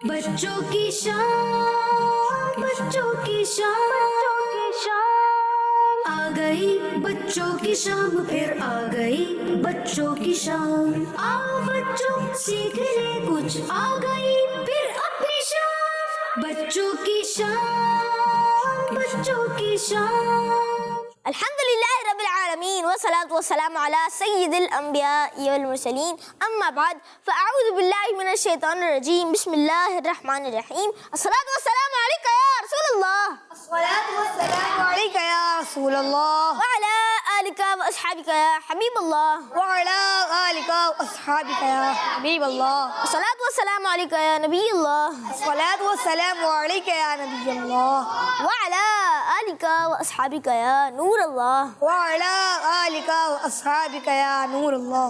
بچوں کی شام، بچوں کی شام آ گئی، بچوں کی شام پھر آ گئی، بچوں کی شام آؤ بچوں سیکھنے کچھ آ گئی پھر اپنی شام، بچوں کی شام، بچوں کی شام۔ الحمد للہ رب العالمین والصلاة والسلام علی سید الانبیاء والمرسلین، اما بعد فاعوذ باللہ من الشیطان الرجیم، بسم اللہ الرحمن الرحیم۔ الصلاة والسلام علیکہ یا رسول اللہ، الصلاة والسلام علیکہ یا رسول اللہ، وعلی آلکہ واصحابکہ یا حبیب اللہ، وعلی آلکہ واصحابکہ یا حبیب اللہ، الصلاة والسلام علیکہ یا نبی اللہ، الصلاة والسلام علیکہ یا نبی اللہ، وعلی آلکہ واصحابکہ یا نور اللہ۔ وعلی آلکہ واصحابکہ یا نور اللہ۔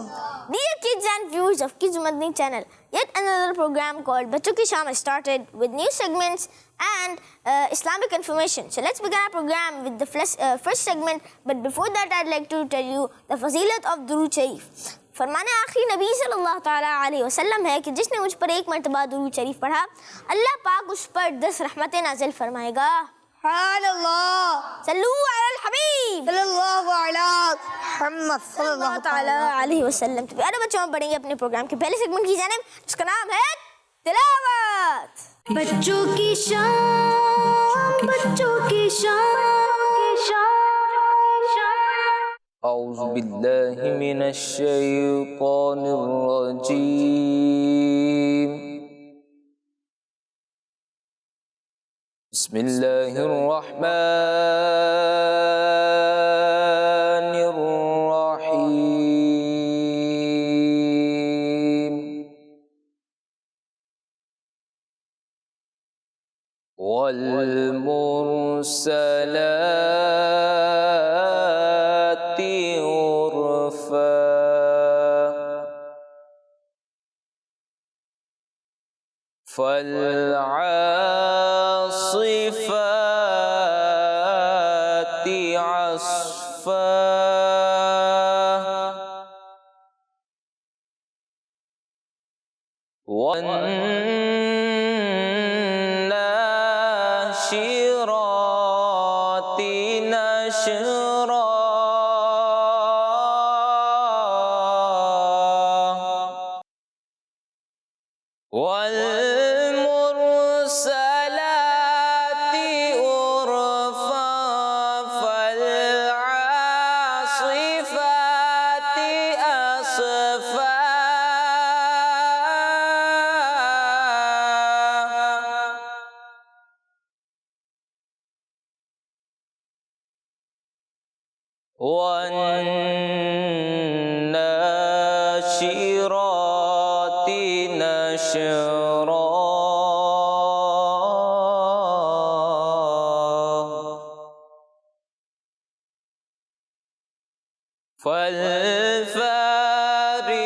Dear kids and viewers of Kids Madni channel, yet another program called Bachon Ki Sham has started with new segments and Islamic information. So let's begin our program with the first segment. But before that, I'd like to tell you the fazilat of Durood Sharif. فرمان آخری نبی صلی اللہ تعالیٰ علیہ وسلم ہے کہ جس نے مجھ پر ایک مرتبہ درود شریف پڑھا، اللہ پاک اس پر 10 رحمتیں نازل فرمائے گا۔ سبحان اللہ، صلو علی الحبیب صلی اللہ علی محمد صلی اللہ تعالیٰ علیہ وسلم۔ تو پیارے بچوں، ہم پڑھیں گے اپنے پروگرام کے پہلے سیگمنٹ کی جانب، جس کا نام ہے تلاوت۔ بچوں کی شام، بچوں کی شام۔ اعوذ باللہ من الشیطان الرجیم، بسم اللہ الرحمن الرحیم، والمرسلات عرفا، فالعاصفات عصفا، والناشرات نشرا، والمرسلات عرفا، فالعاصفات عصفا، والناشرات نشرا،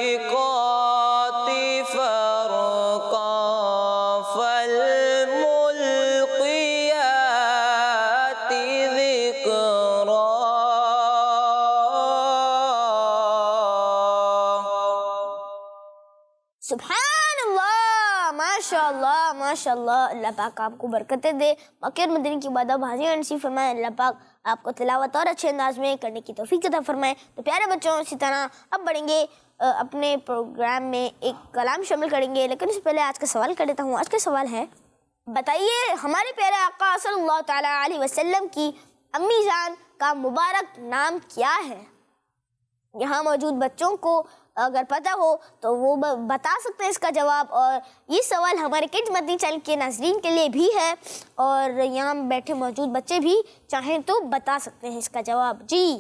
فالفارقات فرقا، فالملقيات ذكرا، سبحان اللہ، ماشاء اللہ ماشاء اللہ۔ اللہ پاک آپ کو برکتیں دے، مکہ اور مدینہ کی بادہ بازیاں نصیب فرمائے، اللہ پاک آپ کو تلاوت اور اچھے انداز میں کرنے کی توفیق عطا فرمائے۔ تو پیارے بچوں، اسی طرح اب بڑھیں گے اپنے پروگرام میں ایک کلام شامل کریں گے، لیکن اس سے پہلے آج کا سوال کر دیتا ہوں۔ آج کا سوال ہے، بتائیے ہمارے پیارے آقا صلی اللہ تعالیٰ علیہ وسلم کی امی جان کا مبارک نام کیا ہے؟ یہاں موجود بچوں کو اگر پتہ ہو تو وہ بتا سکتے ہیں اس کا جواب، اور یہ سوال ہمارے کڈز مدنی چینل کے ناظرین کے لیے بھی ہے، اور یہاں بیٹھے موجود بچے بھی چاہیں تو بتا سکتے ہیں اس کا جواب۔ جی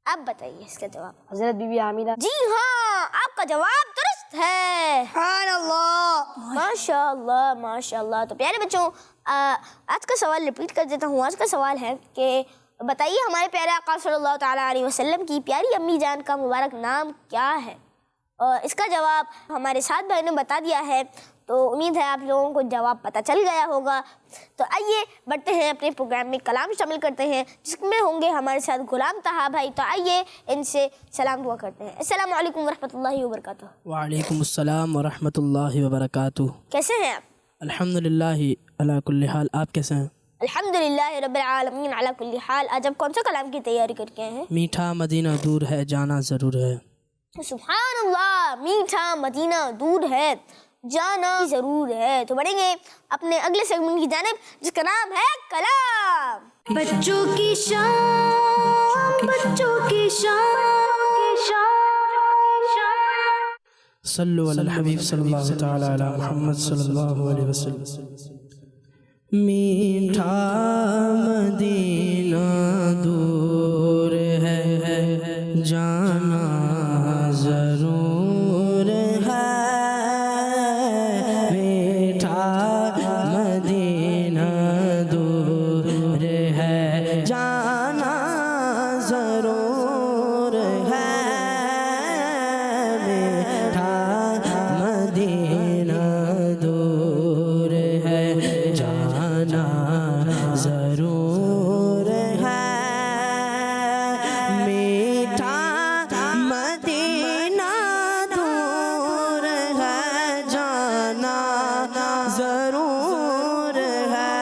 آپ بتائیے اس کا جواب۔ حضرت بی بی آمینہ۔ جی ہاں، آپ کا جواب درست ہے، سبحان اللہ، ماشاء اللہ ماشاء اللہ۔ تو پیارے بچوں، آج کا سوال ریپیٹ کر دیتا ہوں۔ آج کا سوال ہے کہ بتائیے ہمارے پیارے آقا صلی اللہ تعالیٰ علیہ وسلم کی پیاری امی جان کا مبارک نام کیا ہے؟ اور اس کا جواب ہمارے ساتھ بھائی نے بتا دیا ہے، تو امید ہے آپ لوگوں کو جواب پتہ چل گیا ہوگا۔ تو آئیے بڑھتے ہیں اپنے پروگرام میں، کلام شامل کرتے ہیں جس میں ہوں گے ہمارے ساتھ غلام طہا بھائی۔ تو آئیے ان سے سلام دعا کرتے ہیں۔ السلام علیکم ورحمۃ اللہ وبرکاتہ۔ وعلیکم السلام ورحمۃ اللہ وبرکاتہ۔ کیسے ہیں آپ؟ الحمدللہ علی کل حال. آپ کیسے ہیں؟ الحمدللہ رب العالمین علی کل حال. آج آپ کون سا کلام کی تیاری کر کے آئے ہیں؟ میٹھا مدینہ دور ہے جانا ضرور ہے. سبحان اللہ. میٹھا مدینہ دور ہے جانا ضرور ہے. تو بڑھیں گے اپنے اگلے سیگمنٹ کی جانب جس کا نام ہے کلام. بچوں کی شان، بچوں کی شان. صلو علی الحبیب صلی اللہ تعالی علی محمد صلی اللہ علیہ وسلم. میٹھا مدینہ دور ہے جانا ضرور ہے. میٹھا مدینہ دور ہے جانا ضرور ہے. میٹھا مدینہ دور ہے جانا ضرور ہے. میٹھا مدینہ دور ہے جانا ضرور ہے.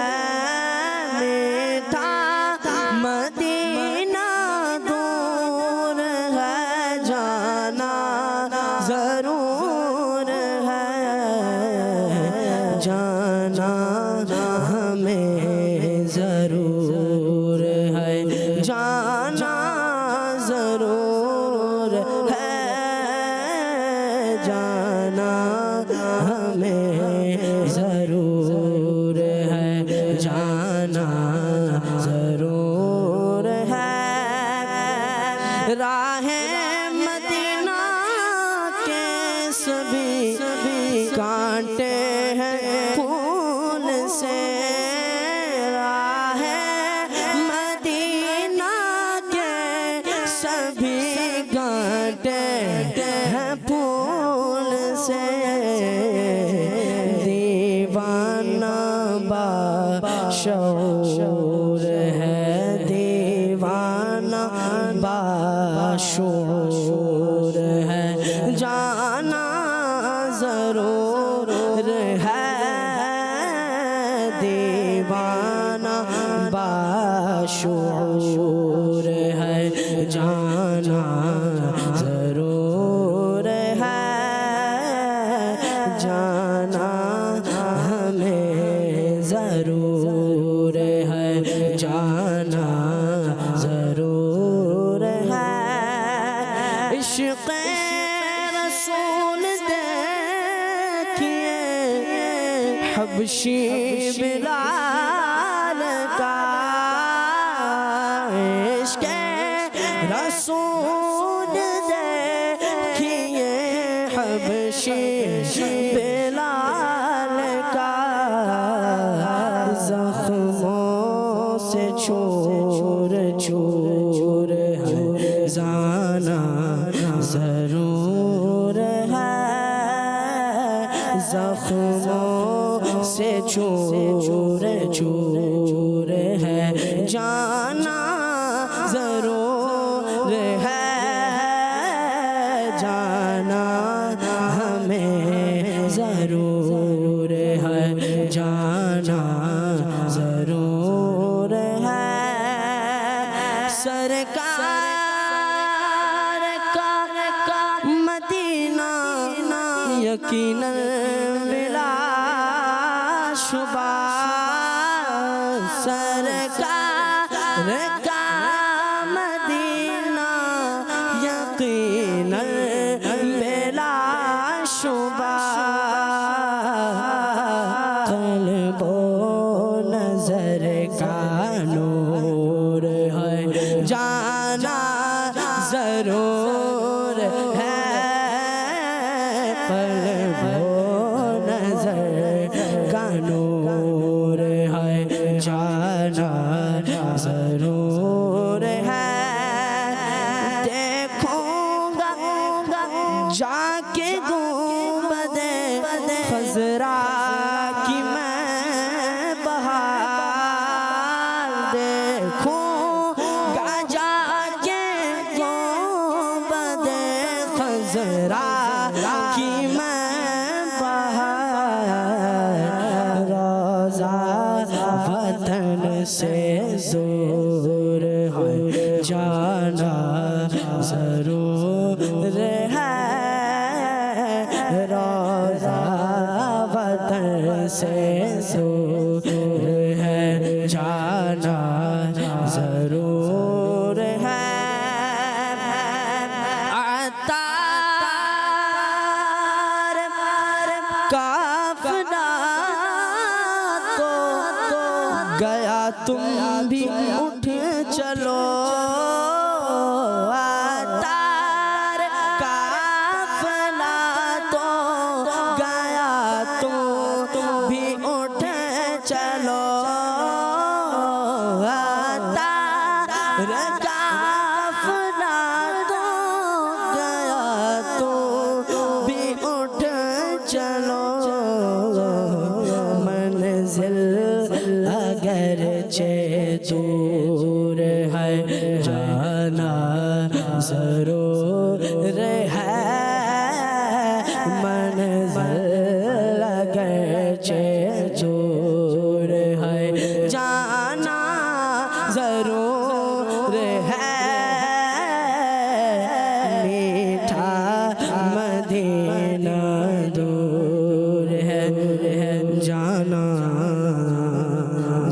میٹھا مدینہ دور ہے جانا ضرور ہے. جانا ہمیں ضرور ہے جانا ضرور ہے. جانا ہمیں ضرور ہے جانا ضرور ہے. راہ مدینہ کے سبھی کانٹے ہیں پھول سے. راہ مدینہ کے سبھی کانٹے ہیں پھول سے. دیوانہ باشعور ہے دیوانہ باشعور ہے. جانا ضرور ہے. دیوانہ باشعور ہے جانا ضرور ہے. جانا ہمیں ضرور ہے جانا ضرور ہے. عشق رسول دیکھیے حبشی بلال کا. عشق رسول دیکھیے حبشی بلال کا. زخموں سے چور چور ہے جانا ضرور ہے. زخموں سے چور چور ہے جانا ضرور ہے. جانا ہمیں ضرور ہے جانا ضرور ہے. سرکار کا مدینہ یقیناً بلا شبہ. سرکار کا مدینہ یقیناً بلا شبہ. قلب و نظر کا نور ہے جانا ضرور ہے. قلب و نظر کا نور ہے جانا ضرور سے زور ہے جانا ضرور ہے روزہ وطن سے زور ہے جانا ضرور ہے عطار کافنا تو گیا تم بھی اٹھ چلو عطار کافنا تو گیا تم بھی اٹھ چلو عطار کافنا تو گیا تم بھی اٹھ چلو منزل اگرچہ دور ہے جانا ضرور ہے منزل اگرچہ دور ہے جانا ضرور ہے میٹھا مدینہ دور ہے جانا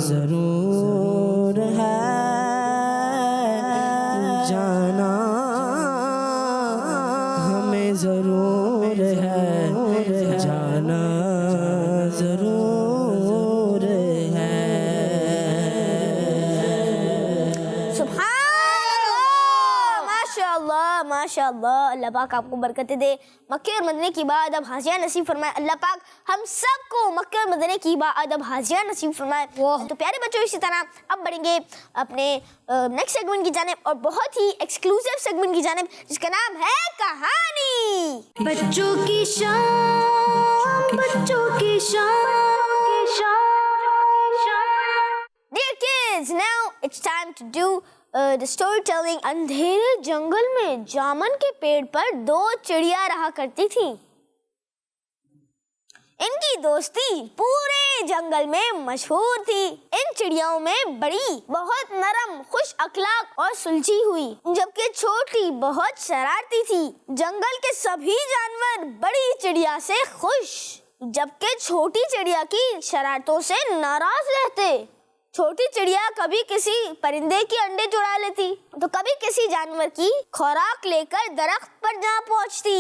ضرور ہے جانا ہمیں ضرور ہے جانا ضرور ہے سبحان اللہ، ماشاء اللہ ماشاء اللہ. اللہ پاک آپ کو برکتیں دے. مکے اور مدینے کی بعد اب حاضیہ نصیب فرمائے. اللہ پاک ہم سب کو مکے اور مدینے کی بعد اب حاضیہ نصیب فرمائے. تو پیارے بچوں اسی طرح اب بڑھیں گے اپنے نیکسٹ سیگمنٹ کی جانب، اور بہت ہی ایکسکلوسیو سیگمنٹ کی جانب جس کا نام ہے کہانی. بچوں کی شام بچوں کی شام. Dear kids, now it's time to do the story telling. اندھیرے جنگل میں جامن کے پیڑ پر دو چڑیا رہا کرتی تھی. ان کی دوستی پورے جنگل میں مشہور تھی. ان چڑیاؤں میں بڑی بہت نرم، خوش اخلاق اور سلجھی ہوئی، جبکہ چھوٹی بہت شرارتی تھی. جنگل کے سبھی جانور بڑی چڑیا سے خوش، جبکہ چھوٹی چڑیا کی شرارتوں سے ناراض رہتے. چھوٹی چڑیا کبھی کسی پرندے کے انڈے چرا لیتی تو کبھی کسی جانور کی خوراک لے کر درخت پر جا پہنچتی.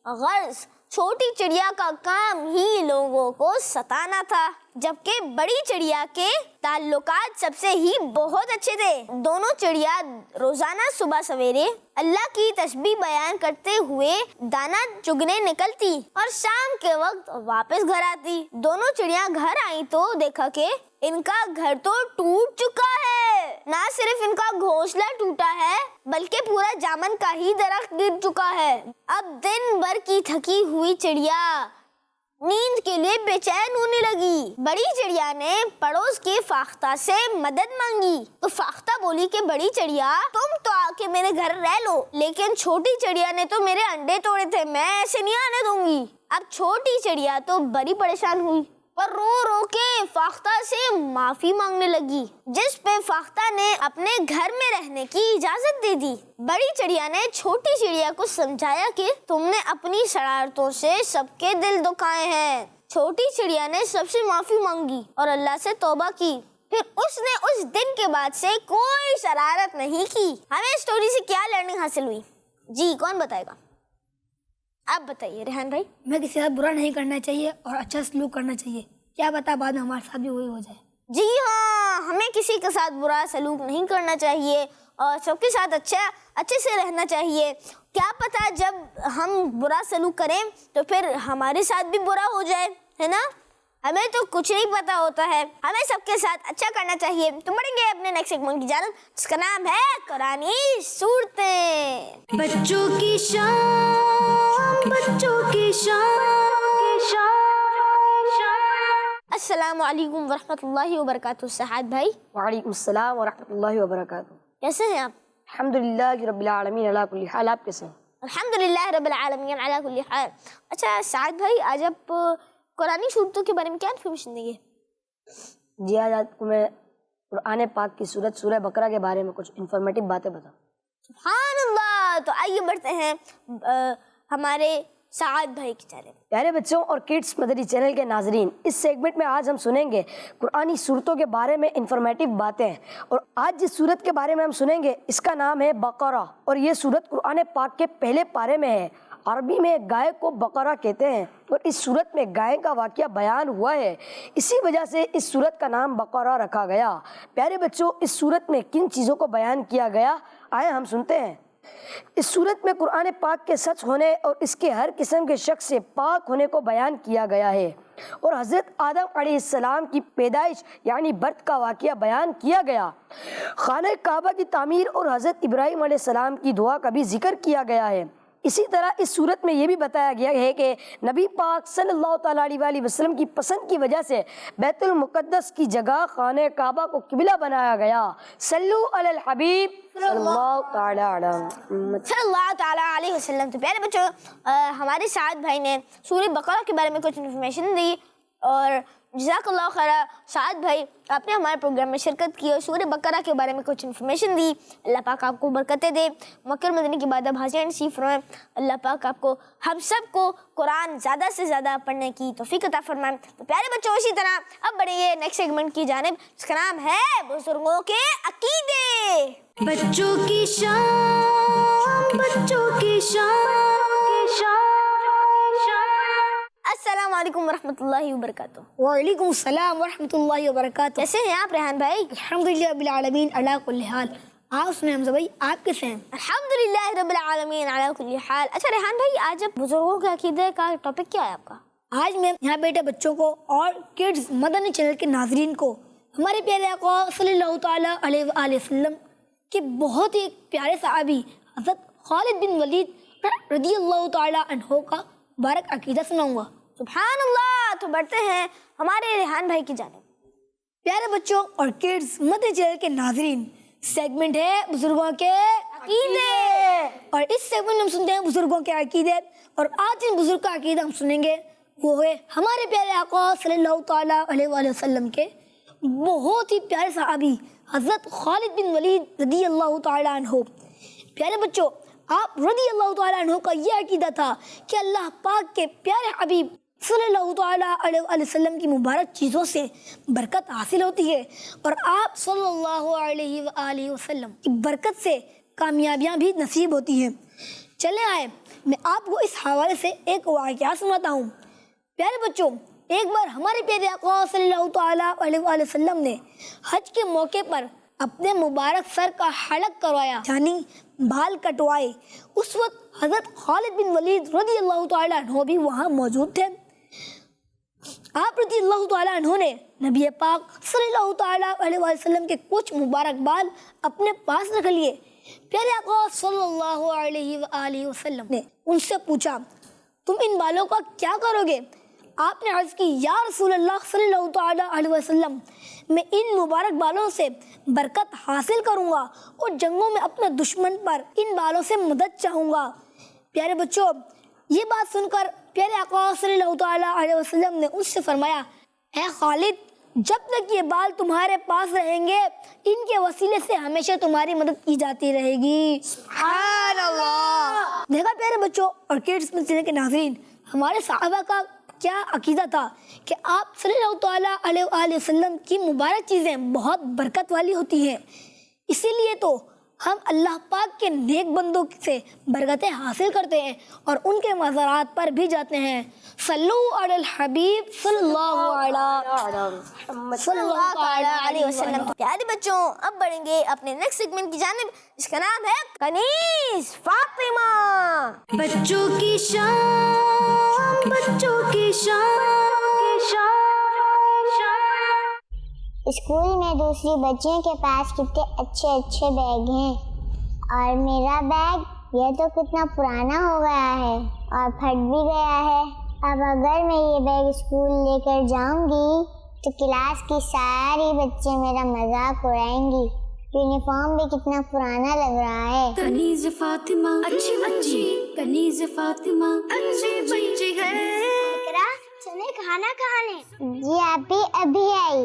غرض چھوٹی چڑیا کا کام ہی لوگوں کو ستانا تھا، جبکہ بڑی چڑیا کے تعلقات سب سے ہی بہت اچھے تھے. دونوں چڑیا روزانہ صبح سویرے اللہ کی تسبیح بیان کرتے ہوئے دانا چگنے نکلتی اور شام کے وقت واپس گھر آتی. دونوں چڑیا گھر آئیں تو دیکھا کہ ان کا گھر تو ٹوٹ چکا ہے. نہ صرف ان کا گھونسلہ ٹوٹا ہے بلکہ پورا جامن کا ہی درخت گر چکا ہے. اب دن بھر کی تھکی ہوئی چڑیا نیند کے لیے بے چین ہونے لگی. بڑی چڑیا نے پڑوس کے فاختہ سے مدد مانگی تو فاختہ بولی کہ بڑی چڑیا تم تو آ کے میرے گھر رہ لو، لیکن چھوٹی چڑیا نے تو میرے انڈے توڑے تھے، میں ایسے نہیں آنے دوں گی. اب چھوٹی چڑیا تو بڑی پریشان ہوئی اور رو رو کے فاختہ سے معافی مانگنے لگی، جس پہ فاختہ نے اپنے گھر میں رہنے کی اجازت دے دی. بڑی چڑیا نے چھوٹی چڑیا کو سمجھایا کہ تم نے اپنی شرارتوں سے سب کے دل دکھائے ہیں. چھوٹی چڑیا نے سب سے معافی مانگی اور اللہ سے توبہ کی. پھر اس نے اس دن کے بعد سے کوئی شرارت نہیں کی. ہمیں اسٹوری سے کیا لرننگ حاصل ہوئی؟ جی کون بتائے گا؟ آپ بتائیے ریحان بھائی. ہمیں کسی سے برا نہیں کرنا چاہیے اور اچھا سلوک کرنا چاہیے. کیا پتا بعد میں ہمارے ساتھ بھی وہی ہو جائے. جی ہاں، ہمیں کسی کے ساتھ برا سلوک نہیں کرنا چاہیے اور سب کے ساتھ اچھے سے رہنا چاہیے. کیا پتا جب ہم برا سلوک کریں تو پھر ہمارے ساتھ بھی برا ہو جائے، ہے نا؟ ہمیں تو کچھ نہیں پتا ہوتا ہے. ہمیں سب کے ساتھ اچھا کرنا چاہیے. تو بڑھیں گے اپنے نیکسٹ سیگمنٹ کی جانب جس کا نام ہے قرآنی صورتیں. بچوں کی شام بچوں کی شام. السلام علیکم ورحمۃ اللہ وبرکاتہ. سعاد بھائی وعلیکم السلام ورحمۃ اللہ وبرکاتہ. کیسے ہیں آپ؟ الحمدللہ رب العالمین علی کل حال. آپ کیسے ہیں؟ الحمدللہ رب العالمین علی کل حال. اچھا سعاد بھائی، آج آپ قرآنی صورتوں کے بارے میں کیا انفارمیشن دیں گے؟ جی آج آپ کو میں قرآن پاک کی سورت سورہ بقرہ کے بارے میں کچھ انفارمیٹیو باتیں بتا. سبحان اللہ. تو آئیے بڑھتے ہیں ہمارے سعد بھائی کی جانب. پیارے بچوں اور کڈس مدری چینل کے ناظرین، اس سیگمنٹ میں آج ہم سنیں گے قرآنی صورتوں کے بارے میں انفارمیٹیو باتیں. اور آج جس صورت کے بارے میں ہم سنیں گے اس کا نام ہے بقرہ، اور یہ صورت قرآن پاک کے پہلے پارے میں ہے. عربی میں گائے کو بقرہ کہتے ہیں، اور اس صورت میں گائے کا واقعہ بیان ہوا ہے، اسی وجہ سے اس صورت کا نام بقرہ رکھا گیا. پیارے بچوں، اس صورت میں کن چیزوں کو بیان کیا گیا، آئے ہم سنتے ہیں. اس صورت میں قرآن پاک کے سچ ہونے اور اس کے ہر قسم کے شک سے پاک ہونے کو بیان کیا گیا ہے، اور حضرت آدم علیہ السلام کی پیدائش یعنی برتھ کا واقعہ بیان کیا گیا. خانہ کعبہ کی تعمیر اور حضرت ابراہیم علیہ السلام کی دعا کا بھی ذکر کیا گیا ہے. اسی طرح اس صورت میں یہ بھی بتایا گیا ہے کہ نبی پاک صلی اللہ تعالیٰ علیہ وسلم کی پسند کی وجہ سے بیت المقدس کی جگہ خانہ کعبہ کو قبلہ بنایا گیا. صلو علی الحبیب صلی اللہ تعالیٰ علیہ وسلم. تو پیارے بچوں، ہمارے سعد بھائی نے سورہ بقرہ کے بارے میں کچھ انفارمیشن دی، اور جزاک اللہ خیر. سعد بھائی، آپ نے ہمارے پروگرام میں شرکت کی اور سورہ بقرہ کے بارے میں کچھ انفارمیشن دی. اللہ پاک آپ کو برکتیں دے، مکہ مدینہ کی بادہ بھاجیاں نصیب فرمائے. اللہ پاک آپ کو، ہم سب کو قرآن زیادہ سے زیادہ پڑھنے کی توفیق عطا فرمائے. تو پیارے بچوں، اسی طرح اب بڑھیں گے نیکسٹ سیگمنٹ کی جانب، جس کا نام ہے بزرگوں کے عقیدے. بچوں کی شان، بچوں کی شان. السلام علیکم ورحمۃ اللہ وبرکاتہ. وعلیکم السلام ورحمۃ اللہ وبرکاتہ. کیسے ہیں آپ ریحان بھائی؟ الحمدللہ رب العالمین علی کل حال. آپ سنیں حمزہ بھائی، آپ کیسے ہیں؟ الحمدللہ رب العالمین علی کل حال. اچھا ریحان بھائی، آج بزرگوں کے عقیدے کا ٹاپک کیا ہے آپ کا؟ آج میں یہاں بیٹے بچوں کو اور کڈز مدنی چینل کے ناظرین کو ہمارے پیارے آقا صلی اللہ تعالیٰ علیہ وآلہ وسلم کے بہت ہی پیارے صحابی حضرت خالد بن ولید رضی اللہ تعالیٰ عنہ کا مبارک عقیدہ سناؤں گا. سبحان اللہ. تو بڑھتے ہیں ہمارے ریحان بھائی کی جانب. پیارے بچوں اور کڈز مدنی چینل کے ناظرین، سیگمنٹ ہے بزرگوں کے عقیدے، اور اس سیگمنٹ میں ہم سنتے ہیں بزرگوں کے عقیدے. اور آج جن بزرگ کا عقیدہ ہم سنیں گے وہ ہے ہمارے پیارے آقا صلی اللہ تعالیٰ علیہ وآلہ وسلم کے بہت ہی پیارے صحابی حضرت خالد بن ولید رضی اللہ تعالیٰ عنہ. پیارے بچوں، آپ رضی اللہ تعالیٰ عنہ کا یہ عقیدہ تھا کہ اللہ پاک کے پیارے حبیب صلی اللہ تعالیٰ علیہ وآلہ وسلم کی مبارک چیزوں سے برکت حاصل ہوتی ہے، اور آپ صلی اللہ علیہ وآلہ وسلم کی برکت سے کامیابیاں بھی نصیب ہوتی ہیں. چلے آئے میں آپ کو اس حوالے سے ایک واقعہ سناتا ہوں. پیارے بچوں، ایک بار ہمارے پیارے آقا صلی اللہ تعالیٰ علیہ وآلہ وسلم نے حج کے موقع پر اپنے مبارک سر کا حلق کروایا، یعنی بال کٹوائے. اس وقت حضرت خالد بن ولید رضی اللہ تعالیٰ عنہ بھی وہاں موجود تھے. آپ رضی اللہ تعالیٰ عنہ نے نبی پاک صلی اللہ تعالیٰ علیہ وسلم کے کچھ مبارک بال اپنے پاس رکھ لیے. پیارے آقا صلی اللہ علیہ وآلہ وسلم نے ان سے پوچھا، تم ان بالوں کا کیا کرو گے؟ آپ نے عرض کی، یا رسول اللہ صلی اللہ تعالیٰ علیہ وسلم، میں ان مبارک بالوں سے برکت حاصل کروں گا اور جنگوں میں اپنے دشمن پر ان بالوں سے مدد چاہوں گا. پیارے بچوں، یہ بات سن کر پیارے آقا صلی اللہ تعالیٰ علیہ وسلم نے ان سے فرمایا، اے خالد، جب تک یہ بال تمہارے پاس رہیں گے ان کے وسیلے سے ہمیشہ تمہاری مدد کی جاتی رہے گی. سبحان اللہ. دیکھا پیارے بچوں اور کڈس میں کے ناظرین، ہمارے صحابہ کا کیا عقیدہ تھا کہ آپ صلی اللہ تعالیٰ علیہ وآلہ وسلم کی مبارک چیزیں بہت برکت والی ہوتی ہیں. اسی لیے تو ہم اللہ پاک کے نیک بندوں سے برکتیں حاصل کرتے ہیں اور ان کے مزارات پر بھی جاتے ہیں. صلو علی الحبیب صلی اللہ علیہ وسلم. پیارے بچوں، اب بڑھیں گے اپنے نیکسٹ سیگمنٹ کی جانب، جس کا نام ہے کنیز فاطمہ. بچوں کی شان، بچوں کی شان. اسکول میں دوسری بچیوں کے پاس کتنے اچھے اچھے بیگ ہیں، اور میرا بیگ یہ تو کتنا پرانا ہو گیا ہے اور پھٹ بھی گیا ہے. اب اگر میں یہ بیگ اسکول لے کر جاؤں گی تو کلاس کی ساری بچے میرا مذاق اڑائیں گی. یونیفارم بھی کتنا پرانا لگ رہا ہے. کنیز فاطمہ اچھی بچی، کنیز فاطمہ اچھی بچی ہے. اقرا، چلے کھانا کھانے. جی آپ بھی ابھی آئی.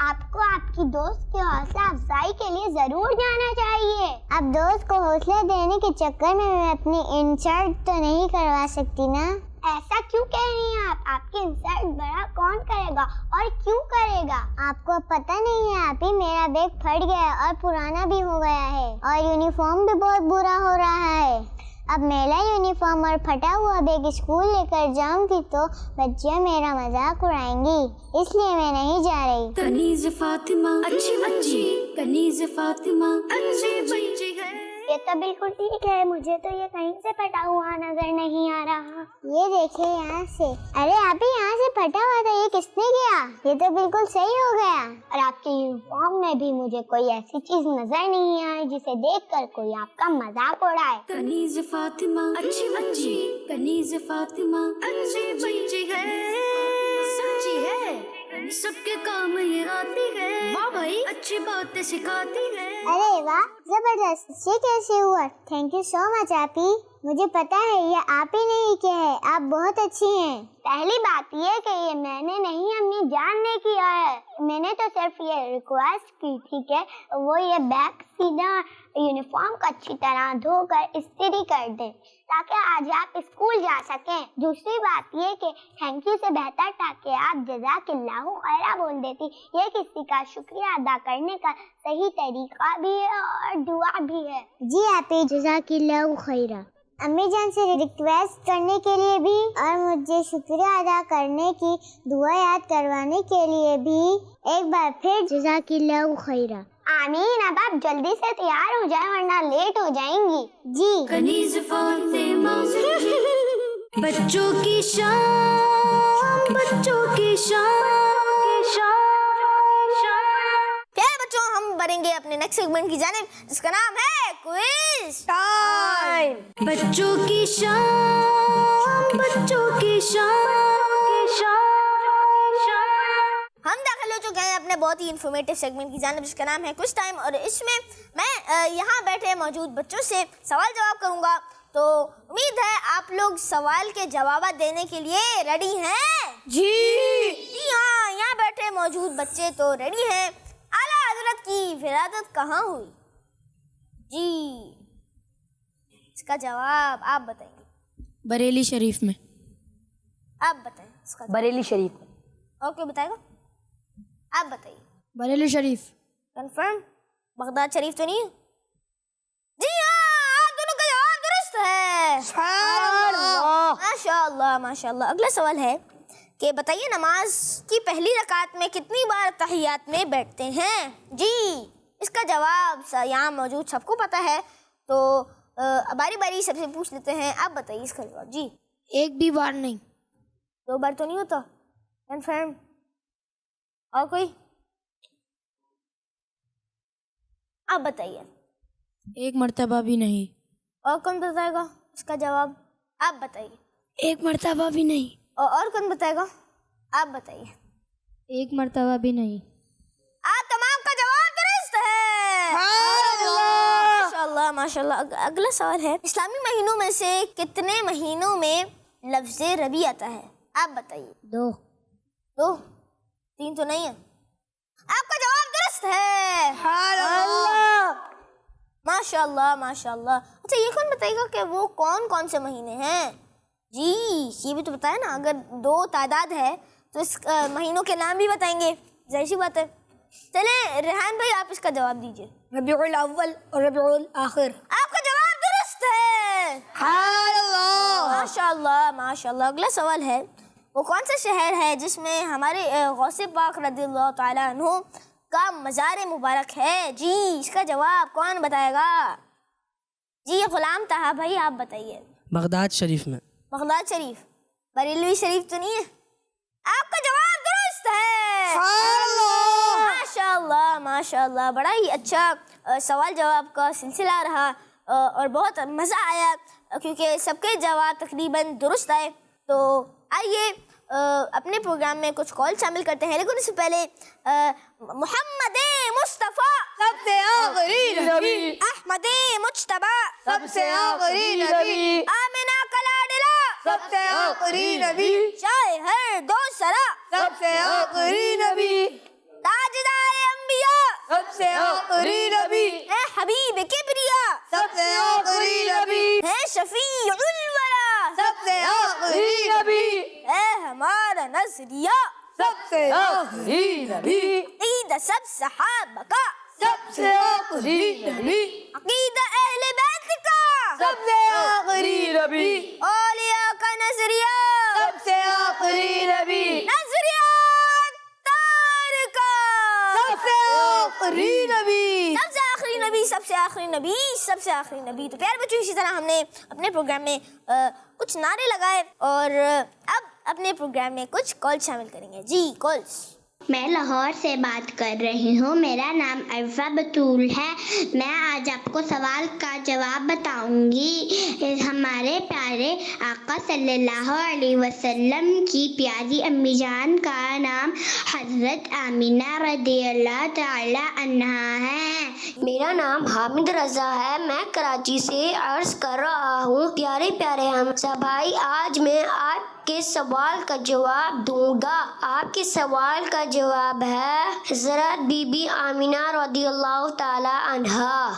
آپ کو آپ کی دوست کی حوصلہ افزائی کے لیے ضرور جانا چاہیے. اب دوست کو حوصلہ دینے کے چکر میں اپنی انسلٹ تو نہیں کروا سکتی نا. ایسا کیوں کہہ رہی ہیں آپ کی انسلٹ بڑا کون کرے گا اور کیوں کرے گا؟ آپ کو پتہ نہیں ہے آپ ہی، میرا بیگ پھٹ گیا ہے اور پرانا بھی ہو گیا ہے اور یونیفارم بھی بہت برا ہو رہا ہے. اب میرا یونیفارم اور پھٹا ہوا بیگ اسکول لے کر جاؤں گی تو بچیاں میرا مذاق اڑائیں گی، اس لیے میں نہیں جا رہی. کنیز فاطمہ اچھی بچی، کنیز فاطمہ اچھی بچی ہے. یہ تو بالکل ٹھیک ہے، مجھے تو یہ کہیں سے پھٹا ہوا نظر نہیں آ رہا. یہ دیکھیں یہاں سے. ارے آپ ہی یہاں سے پھٹا ہوا تھا، یہ کس نے کیا؟ یہ تو بالکل صحیح ہو گیا. اور آپ کے یونیفارم میں بھی مجھے کوئی ایسی چیز نظر نہیں آئی جسے دیکھ کر کوئی آپ کا مذاق اڑائے. کنیز فاطمہ اچھی بچی، کنیز فاطمہ اچھی بچی ہے، سچی ہے، سب کے کام یہ آتی ہے. واہ بھائی، اچھی باتیں سکھاتی ہے. ارے واہ، زبردست. یہ کیسے ہوا؟ تھینک یو سو مچ آپی. مجھے پتا ہے یہ آپ ہی نہیں کیا ہے، آپ بہت اچھی ہیں. پہلی بات یہ کہ یہ میں نے نہیں اپنی جان نے کیا ہے، میں نے تو صرف یہ ریکویسٹ کی تھی کہ وہ یہ بیگ سیدھا یونیفارم کو اچھی طرح دھو کر استری کر دیں تاکہ آج آپ اسکول جا سکیں. دوسری بات یہ کہ تھینک یو سے بہتر تھا کہ آپ جزاک اللہ خیرہ بول دیتی. یہ کسی کا شکریہ ادا کرنے کا صحیح طریقہ بھی ہے اور دعا بھی ہے. جی آپی، جزاک اللہ خیرہ. امی جان سے ریکویسٹ کرنے کے لیے بھی اور مجھے شکریہ ادا کرنے کی دعا یاد کروانے کے لیے بھی ایک بار پھر جزاک اللہ خیرہ. آمین. اب آپ جلدی سے تیار ہو جائیں ورنہ لیٹ ہو جائیں گی. جی. کنیز فاطمہ بچوں کی شان، بچوں کی شان. پیارے بچوں، ہم بڑھیں گے اپنے نیکسٹ سیگمنٹ کی جانب جس کا نام ہے کوئز ٹائم. بچوں کی شان، بچوں کی شان. ہم داخل ہو چکے ہیں اپنے بہت ہی انفارمیٹیو سیگمنٹ کی جانب جس کا نام ہے کوئز ٹائم، اور اس میں میں یہاں بیٹھے موجود بچوں سے سوال جواب کروں گا. تو امید ہے آپ لوگ سوال کے جوابات دینے کے لیے ریڈی ہیں؟ جی ہاں، یہاں بیٹھے موجود بچے تو ریڈی ہیں. اعلیٰ حضرت کی ولادت کہاں ہوئی؟ جی، اس کا جواب آپ بتائیں گے. بریلی شریف میں. آپ بتائیں اس کا. بریلی شریف میں. اور کوئی بتائے گا؟ آپ بتائیے. بریلی شریف. کنفرم؟ بغداد شریف تو نہیں ہے؟ جی ہاں، آپ دونوں کا جواب درست ہے. ماشاء اللہ ماشاء اللہ. اگلا سوال ہے کہ بتائیے نماز کی پہلی رکعت میں کتنی بار تحیات میں بیٹھتے ہیں؟ جی، اس کا جواب یہاں موجود سب کو پتہ ہے، تو باری باری سب سے پوچھ لیتے ہیں. آپ بتائیے اس کا جواب. جی. ایک بھی بار نہیں. 2 بار تو نہیں ہوتا؟ کنفرم؟ اور کوئی؟ آپ بتائیے. ایک مرتبہ بھی نہیں. اور کون بتائے گا اس کا جواب؟ آپ بتائیے. ایک مرتبہ بھی نہیں. اور کون بتائے گا؟ آپ بتائیے. ایک مرتبہ بھی نہیں. آپ تمام کا جواب درست ہے. ماشاء اللہ ماشاء اللہ. اگلا سوال ہے اسلامی مہینوں میں سے کتنے مہینوں میں لفظ ربیع آتا ہے؟ آپ بتائیے. 2. 2؟ 3 تو نہیں ہے. آپ کا جواب درست ہے. ماشاء اللہ ماشاء اللہ. اچھا، یہ کون بتائے گا کہ وہ کون کون سے مہینے ہیں؟ جی، یہ بھی تو بتائے نا. اگر 2 تعداد ہے تو اس مہینوں کے نام بھی بتائیں گے، ظاہر سی بات ہے. چلیں ریحان بھائی، آپ اس کا جواب دیجیے. ربیع الاول اور ربیع الآخر. آپ کا جواب درست ہے. ماشاء اللہ ماشاء اللہ. اگلا سوال ہے وہ کون سا شہر ہے جس میں ہمارے غوث پاک رضی اللہ تعالیٰ عنہ کا مزار مبارک ہے؟ جی، اس کا جواب کون بتائے گا؟ جی غلام طہا بھائی، آپ بتائیے. بغداد شریف میں. بغداد شریف؟ بریلوی شریف تو نہیں ہے؟ آپ کا جواب درست ہے. ماشاء اللہ ماشاء اللہ. بڑا ہی اچھا سوال جواب کا سلسلہ رہا اور بہت مزہ آیا کیونکہ سب کے جواب تقریباً درست آئے. تو آئیے اپنے پروگرام میں کچھ کال شامل کرتے ہیں، لیکن اس سے پہلے محمد مصطفیٰ سب سے آخری نبی. احمد مجتبیٰ سب سے آخری نبی. آمنہ کلاڈلا سب سے آخری نبی. شاہ ہر دو سرا سب سے آخری نبی. تاجدار سب سے آخری نبی اے حبیب کبریا سب سے آخری نبی اے شفیع الورا سب سے آخری نبی اے ہمارا نظریہ سب سے آخری نبی عید سب صحابہ کا سب سے آخری نبی عقیدہ اہل بیت کا سب سے آخری نبی اولیاء کا نظریہ سب سے آخری نبی نظریہ تار کا سب سے آخری نبی سب سے آخری نبی سب سے آخری نبی سب سے آخری نبی. تو پیارے بچوں اسی طرح ہم نے اپنے پروگرام میں کچھ نعرے لگائے اور اب اپنے پروگرام میں کچھ کال شامل کریں گے. جی کالس. میں لاہور سے بات کر رہی ہوں. میرا نام عرفہ بطول ہے. میں آج آپ کو سوال کا جواب بتاؤں گی. ہمارے پیارے آقا صلی اللہ علیہ وسلم کی پیاری امی جان کا نام حضرت آمینہ رضی اللہ تعالی عنہا ہے. میرا نام حامد رضا ہے. میں کراچی سے عرض کر رہا ہوں. پیارے پیارے ہم سب بھائی, آج میں آپ کے سوال کا جواب دوں گا. آپ کے سوال کا جواب ہے حضرت بی بی آمینہ رضی اللہ تعالی عنہا.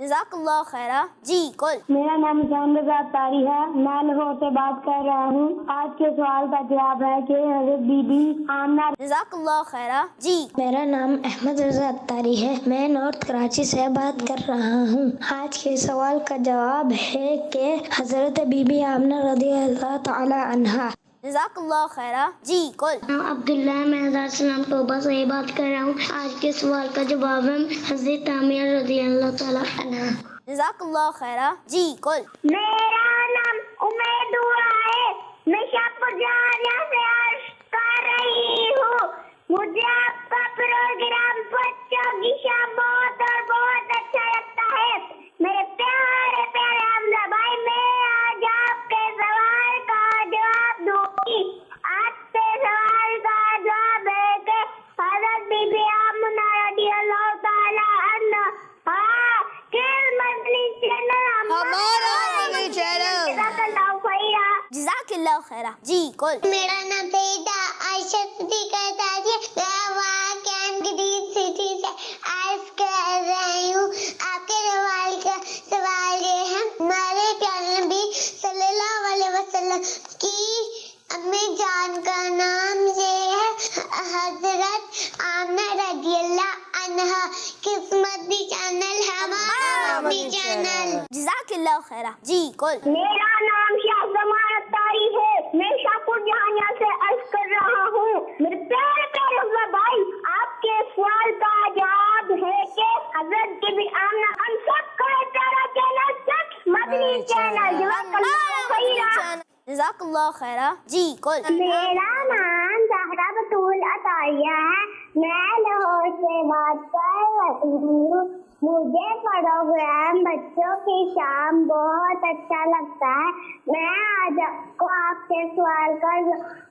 جزاک اللہ خیرہ. جی کل. میرا نام حسین رضا اطاری ہے. میں لاہور سے بات کر رہا ہوں. آج کے سوال کا جواب ہے کہ حضرت بی بی آمنہ. جزاک اللہ خیرہ. جی. میرا نام احمد رضا اطاری ہے. میں نارتھ کراچی سے بات کر رہا ہوں. آج کے سوال کا جواب ہے کہ حضرت بی بی آمنہ رضی اللہ تعالی عنہا. جزاک اللہ خیرہ. جی کل. عبداللہ میں ہزار سلام توبہ سے بات کر رہا ہوں. آج کے سوال کا جواب ہے حضرت آمینہ رضی اللہ تعالی عنہا. جزاک اللہ خیرہ. جی کل. میرا نام امید ہوا ہے. میں شاہپور جہاں سے عرض کر رہی ہوں. مجھے آپ کا پروگرام بچوں کی شام بہت اور بہت اچھا لگتا ہے. میرے پیارے پیارے حمزہ بھائی, میں آج آپ کے سوال کا جواب دوں گی. آپ کے سوال کا جواب ہے کہ حضرت بی بی آمنہ رضی اللہ تعالی عنہا کس مدنی چینل ہمارا مدنی چینل. جزاک اللہ خیرہ. جی کل. میرا نام سیدہ عائشہ صدیقہ ہے. میں واقعاً گرین سٹی سے عرض کر رہی ہوں. آپ کے سوال یہ ہے ہمارے پیارے نبی صلی اللہ علیہ وسلم کی امی جان کا نام یہ ہے حضرت آمنہ رضی اللہ عنہا. قسمتی چینل ہے ہمارا مدنی چینل. جزاک اللہ خیرہ. جی کل. میرا نام شاہ زمان اطاری ہے. میں شاہپور جہاں سے عرض کر رہا ہوں. میرے پیارے پیارے حمزہ بھائی, آپ کے سوال کا جواب ہے کہ حضرت بی بی آمنہ ہم سب کا پیارا چینل سچ مدنی چینل. جزاک اللہ خیرہ. جزاک اللہ خیرہ. جی کل. میرا نام زہرا بطول عطاریہ ہے. میں لاہور سے بات کر رہی ہوں. مجھے پروگرام بچوں کی شام بہت اچھا لگتا ہے. میں آج کو آپ کے سوال کا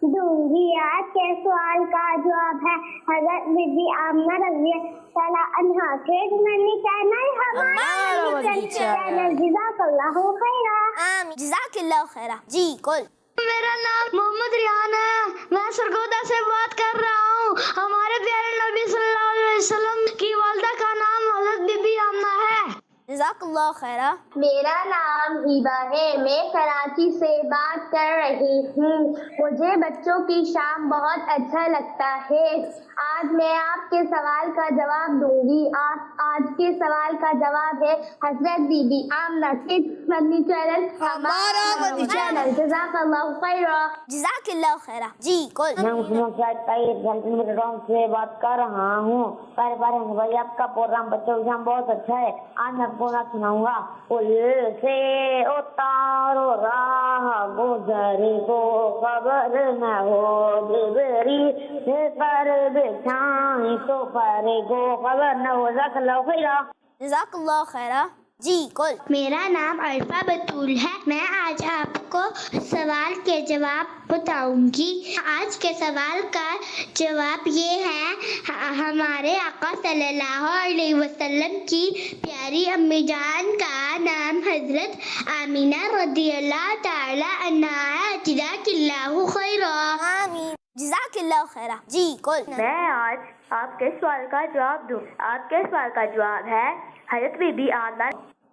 دوں گی. آج کے سوال کا جواب ہے حضرت بی بی آمنہ رضی اللہ عنہا کے مدنی چینل ہمارا مدنی چینل. جزاک اللہ خیرہ. جزاک اللہ خیرہ. جی کل. میرا نام محمد ریحان ہے. میں سرگودا سے بات کر رہا ہوں. ہمارے پیارے نبی صلی اللہ علیہ وسلم کی والدہ کا نام حضرت بی بی آمنہ ہے. جزاک اللہ خیرہ. میرا نام ہیبا ہے. میں کراچی سے بات کر رہی ہوں. مجھے بچوں کی شام بہت اچھا لگتا ہے. آج میں آپ کے سوال کا جواب دوں گی. آج کے سوال کا جواب ہے حضرت بی بی آمنہ کے مدنی چینل ہمارا مدنی چینل. جزاک اللہ خیرہ. جزاک اللہ خیرہ. جی کل. میں مسلم شاہد طاہر سے بات کر رہا ہوں. پیارے پیارے بھائی, آپ کا پروگرام بچوں کی شام بہت اچھا ہے. آج میں آپ کو سناؤں گا. پل سے اتارو راہ گزرے کو خبر نہ ہو ڈبری پر بچھائیں تو پر کو خبر نہ ہو. جزاک اللہ خیرہ. جزاک اللہ خیرہ. جی کل. میرا نام عرفہ بطول ہے. میں آج آپ کو سوال کے جواب بتاؤں گی. آج کے سوال کا جواب یہ ہے ہمارے آقا صلی اللہ علیہ وسلم کی پیاری امی جان کا نام حضرت آمینہ رضی اللہ تعالی عنہا ہے. جزاک اللہ خیرہ. آمین. جزاک اللہ خیرہ. جی کل. میں آج آپ کے سوال کا جواب دوں. آپ کے سوال کا جواب ہے حضرت بی بی آمنہ.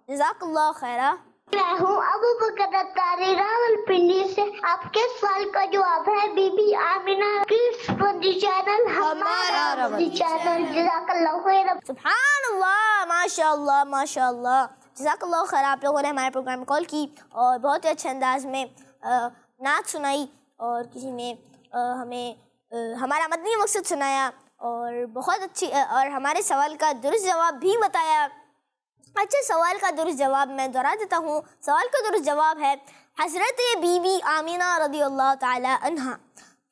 جزاک اللہ خیرہ. میں ہوں ابو بکر اتاری راولپنڈی سے. آپ کے سوال کا جواب ہے بی بی آمینہ کڈس فنی چینل ہمارا فنی چینل. جزاک اللہ خیر. سبحان اللہ، ماشاء اللہ ماشاء اللہ. جزاک اللہ خیر. آپ لوگوں نے ہمارے پروگرام میں کال کی اور بہت ہی اچھے انداز میں نعت سنائی اور کسی نے ہمیں ہمارا مدنی مقصد سنایا اور بہت اچھی اور ہمارے سوال کا درست جواب بھی بتایا. اچھا، سوال کا درست جواب میں دہرا دیتا ہوں. سوال کا درست جواب ہے حضرت بی بی آمینہ رضی اللہ تعالی عنہا.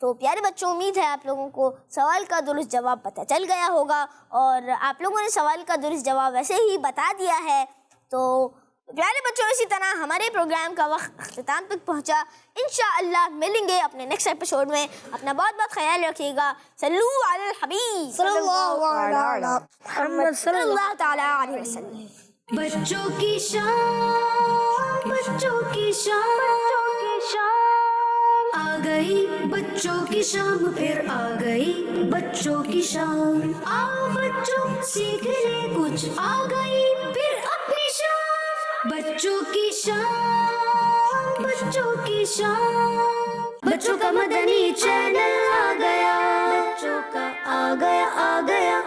تو پیارے بچوں، امید ہے آپ لوگوں کو سوال کا درست جواب پتہ چل گیا ہوگا اور آپ لوگوں نے سوال کا درست جواب ویسے ہی بتا دیا ہے. تو پیارے بچوں، اسی طرح ہمارے پروگرام کا وقت اختتام تک پہنچا. انشاءاللہ ملیں گے اپنے نیکسٹ ایپیسوڈ میں. اپنا بہت بہت خیال رکھیے گا. صلو علی الحبیب صلی اللہ علیہ محمد صلی اللہ تعالی علیہ وسلم. بچوں کی شان، بچوں کی شان، بچوں کی شان آ گئی. بچوں کی شام پھر آ گئی. بچوں کی شام. آؤ بچوں سیکھ لے کچھ آ گئی پھر اپنی شان. بچوں کی شان، بچوں کی شان. بچوں کا مدنی چینل آ گیا. بچوں کا آ گیا آ گیا.